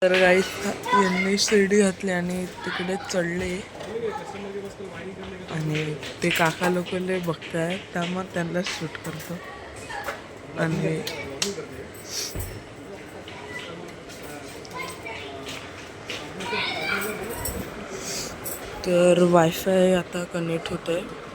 तर गाईस यांनी शिर्डी घातली आणि तिकडे चढले आणि ते काका लोक लय बघताय त्यामुळे त्यांना शूट करतो. आणि तर वायफाय आता कनेक्ट होत आहे.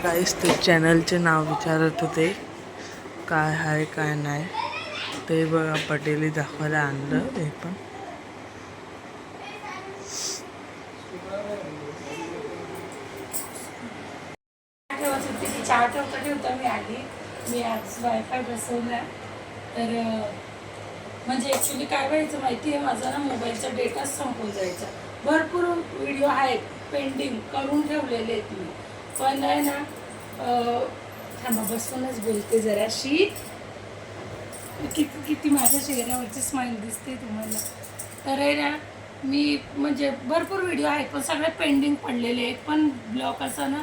गाईस ते चॅनलचे नाव विचारत होते काय आहे काय नाही. ते बघा पटेली दाखवायला आणलं. हे पण चहा ठेवता मी आली. मी आज वायफाय बसवला. तर म्हणजे ॲक्च्युली काय व्हायचं माहिती आहे, माझा ना मोबाईलचा डेटाच संपून जायचा. भरपूर व्हिडिओ आहेत पेंडिंग करून ठेवलेले आहेत मी, पण आहे ना थांबा बसूनच बोलते जराशी. किती माझ्या चेहऱ्यावरची स्माईल दिसते तुम्हाला. तर आहे ना मी म्हणजे भरपूर व्हिडिओ आहेत पण सगळे पेंडिंग पडलेले आहेत. पण ब्लॉग असा ना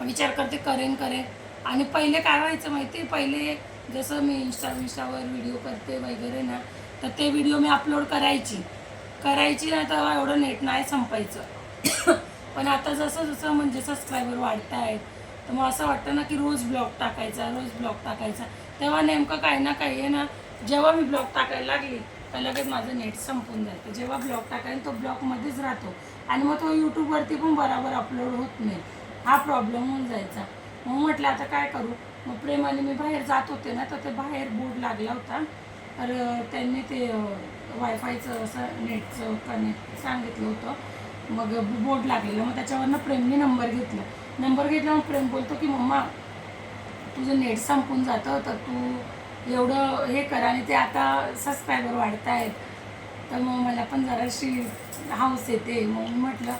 विचार करते करेन. आणि पहिले काय व्हायचं माहिती, पहिले जसं मी इंस्टावर व्हिडिओ करते वगैरे ना, तर ते व्हिडिओ मी अपलोड करायची ना, तेव्हा एवढं नेट नाही संपायचं. पण आता जसं म्हणजे सबस्क्रायबर वाढत आहेत, तर मग असं वाटतं ना की रोज ब्लॉग टाकायचा. तेव्हा नेमकं काही ना काही आहे ना, जेव्हा मी ब्लॉग टाकायला लागली तर लगेच माझं नेट संपून जातं. जेव्हा ब्लॉग टाकायला तो ब्लॉगमध्येच राहतो आणि मग तो यूट्यूबवरती पण बरोबर अपलोड होत नाही. हा प्रॉब्लेम होऊन जायचा. मग म्हटलं आता काय करू. मग प्रेमाने मी बाहेर जात होते ना, तर ते बाहेर बोर्ड लागला होता. तर त्यांनी ते वायफायचं असं नेटचं कनेक्ट सांगितलं होतं. मग बोर्ड लागलेलं. मग त्याच्यावरनं प्रेमने नंबर घेतला. मग प्रेम बोलतो की मम्मा तुझं नेट संपून जातं, तर तू एवढं हे कर. आणि ते आता सबस्क्रायबर वाढत आहेत, तर मग मला पण जराशी हाऊस येते. मग म्हटलं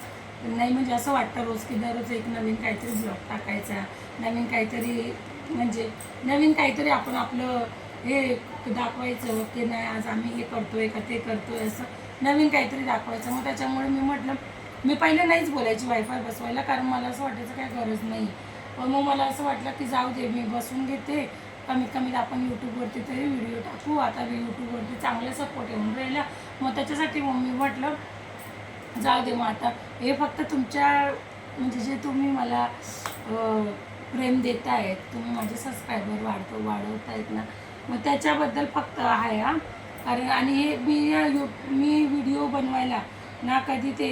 नाही, म्हणजे असं वाटतं रोज की दररोज एक नवीन काहीतरी ब्लॉग टाकायचा, नवीन काहीतरी आपण आपलं हे दाखवायचं की नाही आज आम्ही हे करतोय का ते करतोय, असं नवीन काहीतरी दाखवायचं. मग त्याच्यामुळे मी म्हटलं, मी पहिले नाहीच बोलायची वायफाय बसवायला, कारण मला असं वाटायचं काय गरज नाही. पण मग मला असं वाटलं की जाऊ दे, मी बसून घेते. कमीत कमी आपण यूट्यूबवरती तरी व्हिडिओ टाकू. आता यूट्यूबवरती चांगला सपोर्ट येऊन राहिला. मग त्याच्यासाठी मग मी म्हटलं जाऊ दे. मग आता हे फक्त तुमच्या म्हणजे जे तुम्ही मला प्रेम देत आहेत, तुम्ही माझे सबस्क्रायबर वाढवतायत ना, मग त्याच्याबद्दल फक्त आहे हा. कारण आणि हे मी व्हिडिओ बनवायला ना कधी ते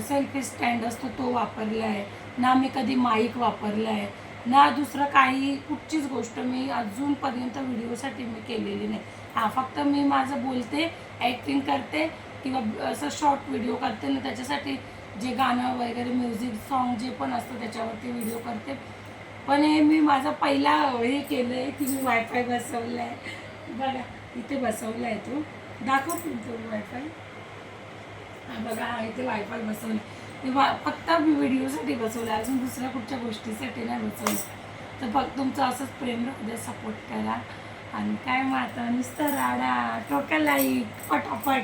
सेल्फी स्टँड असतो तो वापरला आहे ना, मी कधी माईक वापरला आहे ना, दुसरं काही कुठचीच गोष्ट मी अजूनपर्यंत व्हिडिओसाठी मी केलेली नाही. हां, फक्त मी माझं बोलते, ॲक्टिंग करते किंवा असं शॉर्ट व्हिडिओ करते ना, त्याच्यासाठी जे गाणं वगैरे म्युझिक सॉन्ग जे पण असतं त्याच्यावरती व्हिडिओ करते. पण हे मी माझा पहिला हे केलं आहे की मी वायफाय बसवला आहे. बघा इथे बसवला आहे, तो दाखव तो वायफाय. हां बघा, हा इथे वायफाय बसवलं. ते फक्त मी व्हिडिओसाठी बसवलं, अजून दुसऱ्या कुठच्या गोष्टीसाठी नाही बसवलं. तर फक्त तुमचं असंच प्रेम राहू द्या, सपोर्ट करा. आणि काय मग आता नुसतं राडा, टोका लाईक, पटापट.